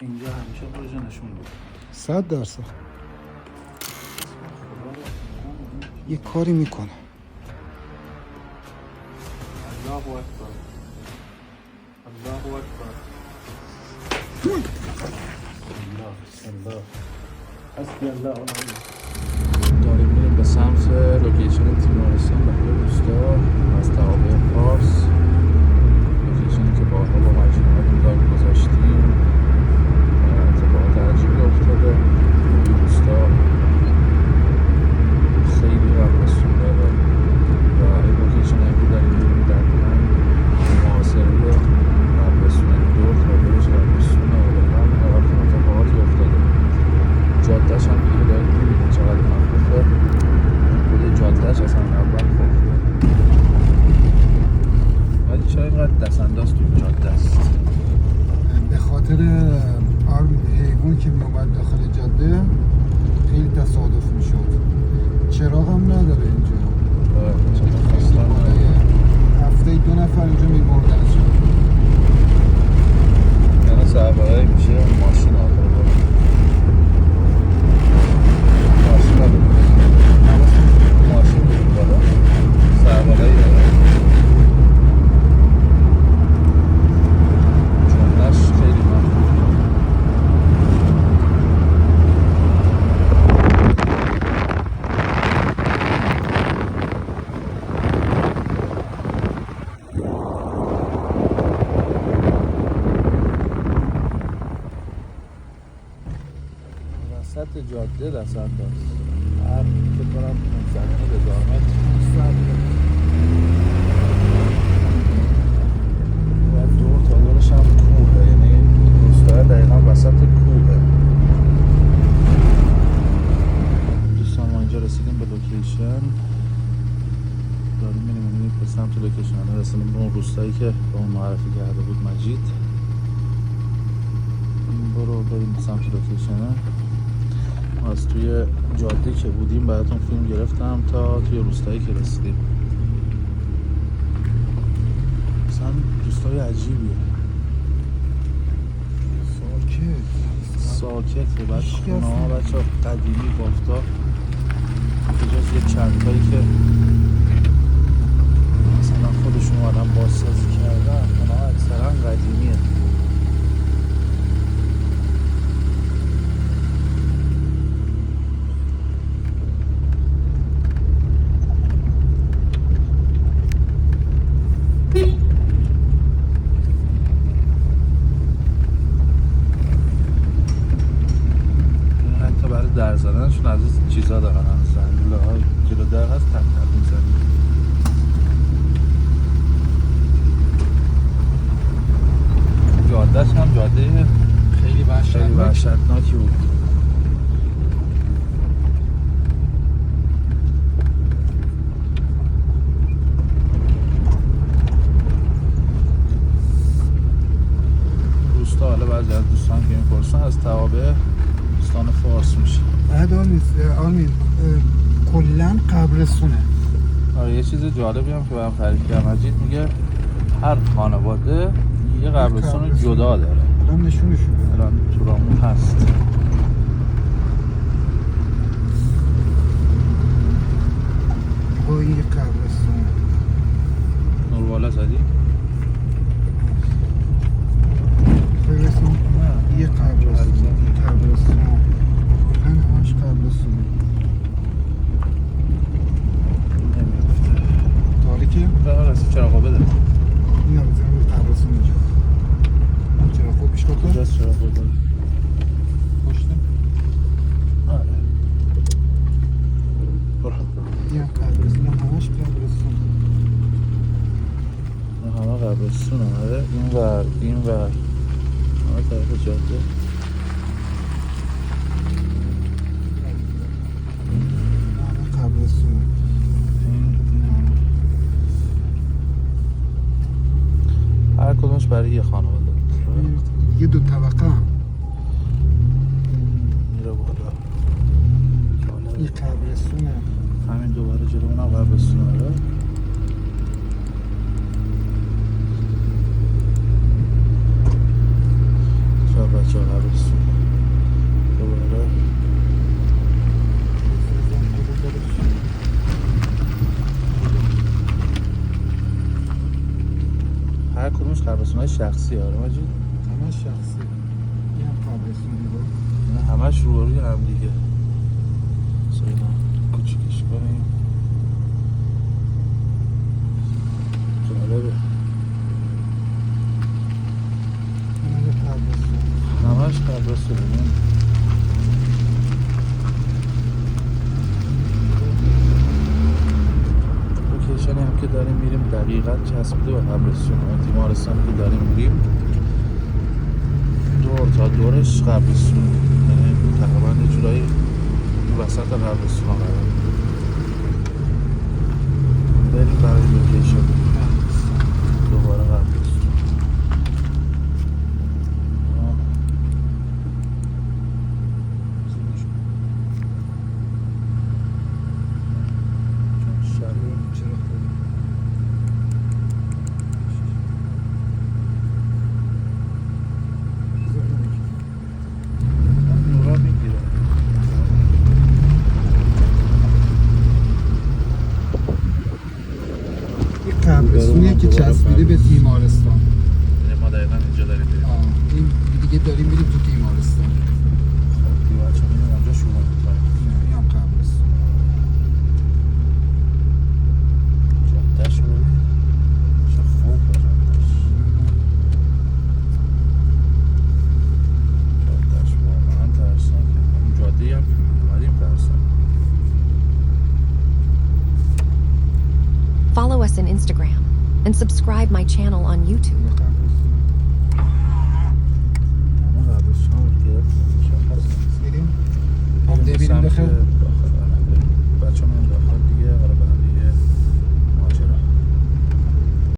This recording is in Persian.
اینجا همیشه خودشو نشون بود. 100%. یه کاری میکنه. الله اکبر. الله اکبر. الله. حسبی الله و نعم. داریم میریم به سمت لوکیشن تیمارستان برای روستا از توابع فارس. لوکیشنی که بارها با مجموعه دار گذاشتیم. اتفاقات عجیبی افتاده. این روستا خیلی قبرستون داره و این لوکیشن هایی که داریم میریم دقیقا محاصره قبرستون دور خودش قبرستونه و هم حقیقت اتفاقاتی افتاده. جادهش هم دیگه داریم میبینیم چقدر مخوفه. خود جادهش اصلا اول خوفه ولی چرا اینقدر دستانداز توی جاده است؟ به خاطر حیوان که میومد داخل جاده خیلی تصادف میشد. چراغ هم نداره اینجا. چرا خستان هفته 2 نفر اینجا میمردن. یعنی سربرایی میشه ماشین آخر داره ماشین ها بکنه ماشین بکنه سربرایی داره جمعش خیلی مخلوق وسط جاده دستانداز هر فکر کنم 500 متر و دور تا دورش هم کوهه یعنی روستا دقیقا وسط کوهه. دوستان ما اینجا رسیدیم به لوکیشن داریم میریم به سمت لوکیشن رسیدیم به اون روستایی که به اون معرفی کرده بود مجید. برو بریم به سمت لوکیشن. از توی جاده که بودیم براتون فیلم گرفتم تا توی روستایی که رسیدیم. مثلا روستای عجیبیه ساکته بعد خونه ها بچه قدیمی بافتا بجز یه چندتایی که مثلا خودشون آدم بازسازی کردن خونه ها اکثرا قدیمیه. در زدنشون از این چیزا دارن زنگوله های جلو در هست تک تک میزنی. جادهش هم جاده خیلی وحشتناکی بود. روستا حالا بعضی از دوستان که میپرسن از توابع استان فارس میشه. بعد آرمین کلن قبرستونه. آره یه چیز جالبی هم که برام تعریف کرد مجید میگه هر خانواده یه قبرستون جدا داره. الان نشونش بده. الان تو رامون هست. با این قبرستون نور بالا زدی؟ قبرستون یه قبرستون من هاش قبرستون نمیفته تاریکه؟ برای رسی چراغا بده این هم بزنم به قبرستون اینجا چرا خوب پیش کتا؟ کجاست چراغا بده؟ پشته؟ آره برو این هم قبرستون همش قبرستون همه قبرستون آره این ور همه طرف جاده قبرستون هر کدومش برای یه خانواده یه 2 طبقه میره بالا این قبرستونه همین دوباره جلو اونم قبرستون داره. چرا بچه ها قبرستون دوباره هر کدومش قبرستون های شخصی آره ماجید؟ همه شخصی این هم قبرستونی بود نه همش روبروی هم دیگه ساینا کوچیکش کنیم جالبه همه قبرستون همش قبرستون لوکیشنی هم که داریم میریم دقیقاً چسبیده به قبرستون تیمارستانی که داریم میریم دور تا دورش قبرستون یعنی تقریبا یه جورایی وسط قبرستون ها قرار بریم برای لوکیشن دوباره قبرستون نورا میگیره این قبرستونیه که چسبیده به تیمارستان ما دقیقا اینجا داریم بریم این دیگه داریم میریم تو تیمارستان خب دیگه بچه میریم اونجا شروع میکنیم نه این هم قبرستون جادهش رو ببین چه خوب جادهش جادهش واقعا ترسناکه اون جاده‌ای هم که اومدیم ترسناک Follow us on Instagram and subscribe my channel on YouTube.